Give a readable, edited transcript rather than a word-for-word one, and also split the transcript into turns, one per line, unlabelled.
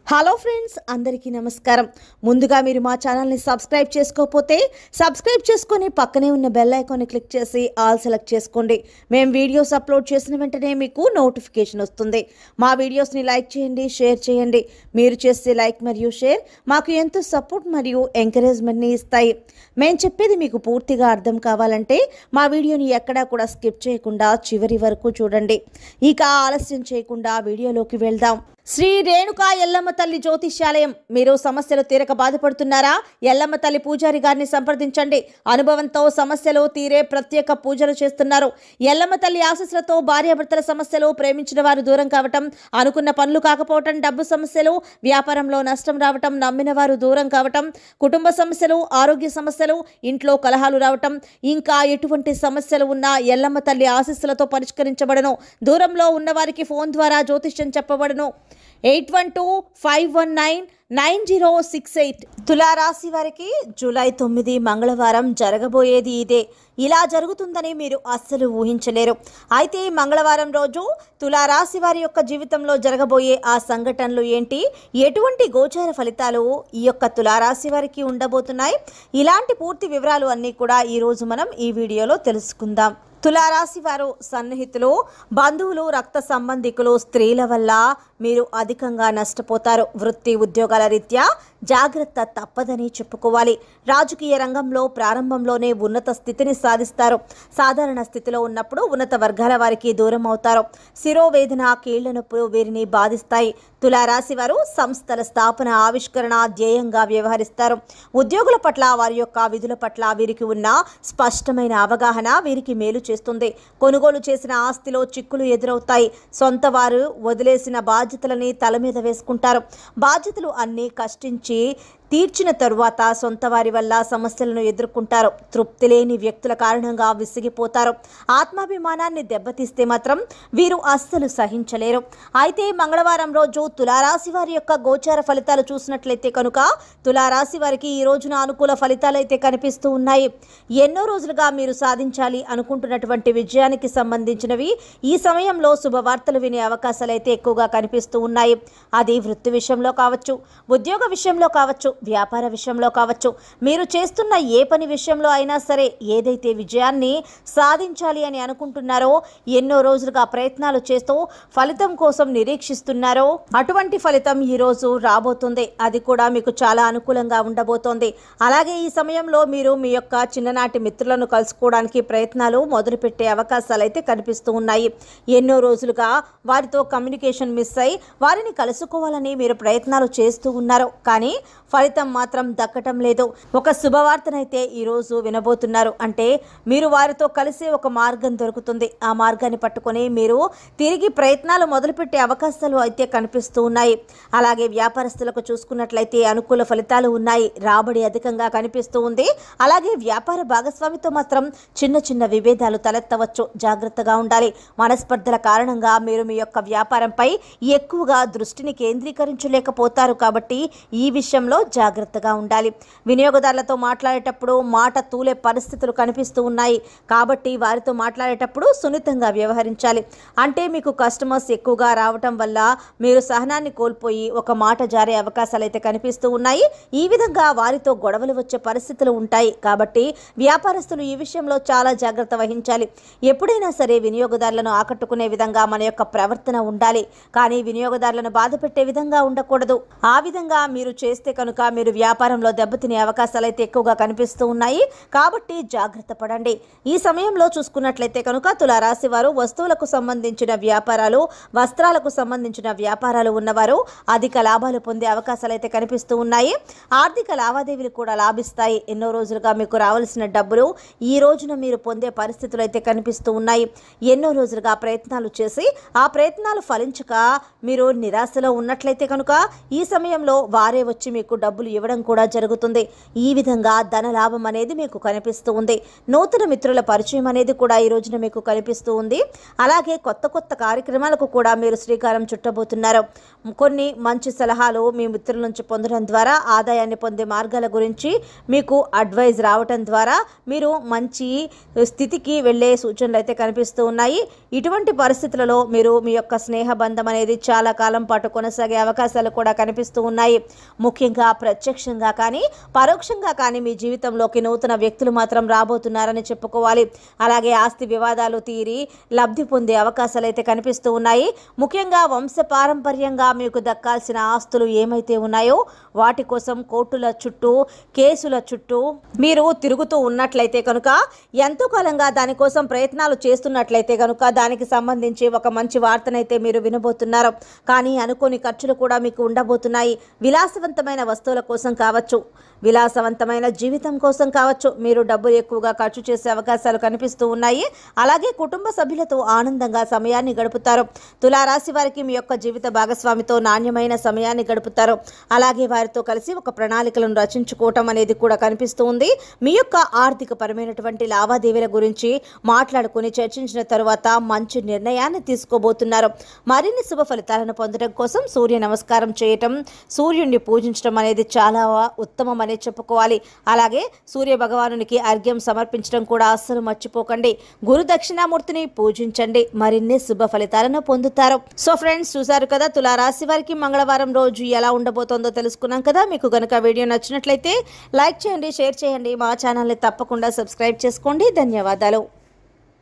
Hello friends, అందరికీ నమస్కారం. ముందుగా మీరు మా ఛానల్ని సబ్స్క్రైబ్ చేసుకోకపోతే సబ్స్క్రైబ్ చేసుకొని పక్కనే ఉన్న బెల్ ఐకాన్ని క్లిక్ చేసి ఆల్ సెలెక్ట్ చేసుకోండి. మేము వీడియోస్ అప్లోడ్ చేసిన వెంటనే మీకు నోటిఫికేషన్ వస్తుంది. మా వీడియోస్ని లైక్ చేయండి, షేర్ చేయండి. మీరు చేసే లైక్ మరియు షేర్ మాకు ఎంతో సపోర్ట్ మరియు ఎంకరేజ్మెంట్ని ఇస్తాయి. మేము చెప్పేది మీకు పూర్తిగా అర్థం కావాలంటే మా వీడియోని ఎక్కడా కూడా స్కిప్ చేయకుండా చివరి వరకు చూడండి. ఇక ఆలస్యం చేయకుండా వీడియోలోకి వెళ్దాం. శ్రీ రేణుకా ఎల్లమ్మ తల్లి జ్యోతిష్యాలయం. మీరు సమస్యలు తీరక బాధపడుతున్నారా? ఎల్లమ్మ తల్లి పూజారి గారిని సంప్రదించండి. అనుభవంతో సమస్యలు తీరే ప్రత్యేక పూజలు చేస్తున్నారు. ఎల్లమ్మ తల్లి ఆశీస్సులతో భార్యాభర్తల సమస్యలు, ప్రేమించిన వారు దూరం కావటం, అనుకున్న పనులు కాకపోవటం, డబ్బు సమస్యలు, వ్యాపారంలో నష్టం రావటం, నమ్మిన వారు దూరం కావటం, కుటుంబ సమస్యలు, ఆరోగ్య సమస్యలు, ఇంట్లో కలహాలు రావటం, ఇంకా ఎటువంటి సమస్యలు ఉన్నా ఎల్లమ్మ తల్లి ఆశీస్సులతో పరిష్కరించబడను. దూరంలో ఉన్నవారికి ఫోన్ ద్వారా జ్యోతిష్యం చెప్పబడను. 8125199068. తులారాశి వారికి జూలై 9 మంగళవారం జరగబోయేది ఇదే. ఇలా జరుగుతుందని మీరు అస్సలు ఊహించలేరు. అయితే మంగళవారం రోజు తులారాశి వారి యొక్క జీవితంలో జరగబోయే ఆ సంఘటనలు ఏంటి, ఎటువంటి గోచార ఫలితాలు ఈ యొక్క తులారాశి వారికి ఉండబోతున్నాయి, ఇలాంటి పూర్తి వివరాలు అన్నీ కూడా ఈరోజు మనం ఈ వీడియోలో తెలుసుకుందాం. తులారాశి వారు సన్నిహితులు, బంధువులు, రక్త సంబంధికులు, స్త్రీల వల్ల మీరు అధికంగా నష్టపోతారు. వృత్తి ఉద్యోగాల రీత్యా జాగ్రత్త తప్పదని చెప్పుకోవాలి. రాజకీయ రంగంలో ప్రారంభంలోనే ఉన్నత స్థితిని సాధిస్తారు. సాధారణ స్థితిలో ఉన్నప్పుడు ఉన్నత వర్గాల వారికి దూరం అవుతారు. శిరోవేదన, కీళ్ల నొప్పులు వీరిని బాధిస్తాయి. తులారాశి వారు సంస్థల స్థాపన, ఆవిష్కరణ ధ్యేయంగా వ్యవహరిస్తారు. ఉద్యోగుల పట్ల, వారి యొక్క విధుల పట్ల వీరికి ఉన్న స్పష్టమైన అవగాహన వీరికి మేలు చేస్తుంది. కొనుగోలు చేసిన ఆస్తిలో చిక్కులు ఎదురవుతాయి. సొంత వారు వదిలేసిన బాధ్యతలని తల మీద వేసుకుంటారు. బాధ్యతలు అన్నీ కష్టించి తీర్చిన తరువాత సొంత వారి వల్ల సమస్యలను ఎదుర్కొంటారు. తృప్తి లేని వ్యక్తుల కారణంగా విసిగిపోతారు. ఆత్మాభిమానాన్ని దెబ్బతీస్తే మాత్రం వీరు అస్సలు సహించలేరు. అయితే మంగళవారం రోజు తులారాశి వారి యొక్క గోచార ఫలితాలు చూసినట్లయితే కనుక తులారాశి వారికి ఈ రోజున అనుకూల ఫలితాలు అయితే కనిపిస్తూ ఉన్నాయి. ఎన్నో రోజులుగా మీరు సాధించాలి అనుకుంటున్నటువంటి విజయానికి సంబంధించినవి ఈ సమయంలో శుభవార్తలు వినే అవకాశాలు అయితే ఎక్కువగా కనిపిస్తూ ఉన్నాయి. అది వృత్తి విషయంలో కావచ్చు, ఉద్యోగ విషయంలో కావచ్చు, వ్యాపార విషయంలో కావచ్చు, మీరు చేస్తున్న ఏ పని విషయంలో అయినా సరే ఏదైతే విజయాన్ని సాధించాలి అని అనుకుంటున్నారో, ఎన్నో రోజులుగా ప్రయత్నాలు చేస్తూ ఫలితం కోసం నిరీక్షిస్తున్నారో అటువంటి ఫలితం ఈ రోజు రాబోతుంది. అది కూడా మీకు చాలా అనుకూలంగా ఉండబోతోంది. అలాగే ఈ సమయంలో మీరు మీ యొక్క చిన్ననాటి మిత్రులను కలుసుకోవడానికి ప్రయత్నాలు మొదలుపెట్టే అవకాశాలు అయితే కనిపిస్తూ ఉన్నాయి. ఎన్నో రోజులుగా వారితో కమ్యూనికేషన్ మిస్ అయి వారిని కలుసుకోవాలని మీరు ప్రయత్నాలు చేస్తూ ఉన్నారు. కానీ ఫలితం మాత్రం దక్కటం లేదు. ఒక శుభవార్తనైతే ఈరోజు వినబోతున్నారు. అంటే మీరు వారితో కలిసే ఒక మార్గం దొరుకుతుంది. ఆ మార్గాన్ని పట్టుకొని మీరు తిరిగి ప్రయత్నాలు మొదలుపెట్టే అవకాశాలు అయితే కనిపిస్తూ ఉన్నాయి. అలాగే వ్యాపారస్తులకు చూసుకున్నట్లయితే అనుకూల ఫలితాలు ఉన్నాయి. రాబడి అధికంగా కనిపిస్తూ ఉంది. అలాగే వ్యాపార భాగస్వామితో మాత్రం చిన్న చిన్న విభేదాలు తలెత్తవచ్చు. జాగ్రత్తగా ఉండాలి. మనస్పర్ధల కారణంగా మీరు మీ యొక్క వ్యాపారంపై ఎక్కువగా దృష్టిని కేంద్రీకరించలేకపోతారు. కాబట్టి ఈ విషయంలో జాగ్రత్తగా ఉండాలి. వినియోగదారులతో మాట్లాడేటప్పుడు మాట తూలే పరిస్థితులు కనిపిస్తూ ఉన్నాయి. కాబట్టి వారితో మాట్లాడేటప్పుడు సున్నితంగా వ్యవహరించాలి. అంటే మీకు కస్టమర్స్ ఎక్కువగా రావటం వల్ల మీరు సహనాన్ని కోల్పోయి ఒక మాట జారే అవకాశాలు అయితే కనిపిస్తూ ఉన్నాయి. ఈ విధంగా వారితో గొడవలు వచ్చే పరిస్థితులు ఉంటాయి. కాబట్టి వ్యాపారస్తులు ఈ విషయంలో చాలా జాగ్రత్త వహించాలి. ఎప్పుడైనా సరే వినియోగదారులను ఆకట్టుకునే విధంగా మన యొక్క ప్రవర్తన ఉండాలి. కానీ వినియోగదారులను బాధ పెట్టే విధంగా ఉండకూడదు. ఆ విధంగా మీరు చేస్తే కనుక మీరు వ్యాపారంలో దెబ్బతినే అవకాశాలు అయితే ఎక్కువగా కనిపిస్తూ ఉన్నాయి. కాబట్టి జాగ్రత్త పడండి. ఈ సమయంలో చూసుకున్నట్లయితే కనుక తులారాశి వారు వస్తువులకు సంబంధించిన వ్యాపారాలు, వస్త్రాలకు సంబంధించిన వ్యాపారాలు ఉన్నవారు అధిక లాభాలు పొందే అవకాశాలు అయితే కనిపిస్తూ ఉన్నాయి. ఆర్థిక లావాదేవీలు కూడా లాభిస్తాయి. ఎన్నో రోజులుగా మీకు రావాల్సిన డబ్బులు ఈ రోజున మీరు పొందే పరిస్థితులు అయితే కనిపిస్తూ ఉన్నాయి. ఎన్నో రోజులుగా ప్రయత్నాలు చేసి ఆ ప్రయత్నాలు ఫలించక మీరు నిరాశలో ఉన్నట్లయితే కనుక ఈ సమయంలో వారే వచ్చి మీకు డబ్బు డబ్బులు ఇవ్వడం కూడా జరుగుతుంది. ఈ విధంగా ధన లాభం అనేది మీకు కనిపిస్తూ ఉంది. నూతన మిత్రుల పరిచయం అనేది కూడా ఈ రోజున మీకు కనిపిస్తూ ఉంది. అలాగే కొత్త కొత్త కార్యక్రమాలకు కూడా మీరు శ్రీకారం చుట్టబోతున్నారు. కొన్ని మంచి సలహాలు మీ మిత్రుల నుంచి పొందడం ద్వారా ఆదాయాన్ని పొందే మార్గాల గురించి మీకు అడ్వైజ్ రావటం ద్వారా మీరు మంచి స్థితికి వెళ్ళే సూచనలు అయితే కనిపిస్తూ ఉన్నాయి. ఇటువంటి పరిస్థితులలో మీరు మీ యొక్క స్నేహ బంధం అనేది చాలా కాలం పాటు కొనసాగే అవకాశాలు కూడా కనిపిస్తూ ఉన్నాయి. ముఖ్యంగా ప్రత్యక్షంగా కానీ పరోక్షంగా కానీ మీ జీవితంలోకి నూతన వ్యక్తులు మాత్రం రాబోతున్నారని చెప్పుకోవాలి. అలాగే ఆస్తి వివాదాలు తీరి లబ్ధి పొందే అవకాశాలు అయితే కనిపిస్తూ ఉన్నాయి. ముఖ్యంగా వంశపారంపర్యంగా మీకు దక్కాల్సిన ఆస్తులు ఏమైతే ఉన్నాయో వాటి కోసం కోర్టుల చుట్టూ కేసుల చుట్టూ మీరు తిరుగుతూ ఉన్నట్లయితే కనుక, ఎంతో కాలంగా దానికోసం ప్రయత్నాలు చేస్తున్నట్లయితే కనుక దానికి సంబంధించి ఒక మంచి వార్తనైతే మీరు వినబోతున్నారు. కానీ అనుకోని ఖర్చులు కూడా మీకు ఉండబోతున్నాయి. విలాసవంతమైన వస్తువుల కోసం కావచ్చు, విలాసవంతమైన జీవితం కోసం కావచ్చు, మీరు డబ్బులు ఎక్కువగా ఖర్చు చేసే అవకాశాలు కనిపిస్తూ ఉన్నాయి. అలాగే కుటుంబ సభ్యులతో ఆనందంగా సమయాన్ని గడుపుతారు. తులారాశి వారికి మీ యొక్క జీవిత భాగస్వామితో నాణ్యమైన సమయాన్ని గడుపుతారు. అలాగే వారితో కలిసి ఒక ప్రణాళికలను రచించుకోవటం అనేది కూడా కనిపిస్తూ ఉంది. మీ యొక్క ఆర్థిక పరమైనటువంటి లావాదేవీల గురించి మాట్లాడుకుని చర్చించిన తరువాత మంచి నిర్ణయాన్ని తీసుకోబోతున్నారు. మరిన్ని శుభ ఫలితాలను పొందడం కోసం సూర్య నమస్కారం చేయటం, సూర్యుడిని పూజించడం అనేది చాలా ఉత్తమం అనే చెప్పుకోవాలి. అలాగే సూర్య భగవానునికి అర్ఘ్యం సమర్పించడం కూడా అస్సలు మర్చిపోకండి. గురు దక్షిణామూర్తిని పూజించండి. మరిన్ని శుభ ఫలితాలను పొందుతారు. సో ఫ్రెండ్స్, చూసారు కదా తులారాశి వారికి మంగళవారం రోజు ఎలా ఉండబోతోందో తెలుసుకున్నాం కదా. మీకు కనుక వీడియో నచ్చినట్లయితే లైక్ చేయండి, షేర్ చేయండి. మా ఛానల్ని తప్పకుండా సబ్స్క్రైబ్ చేసుకోండి. ధన్యవాదాలు.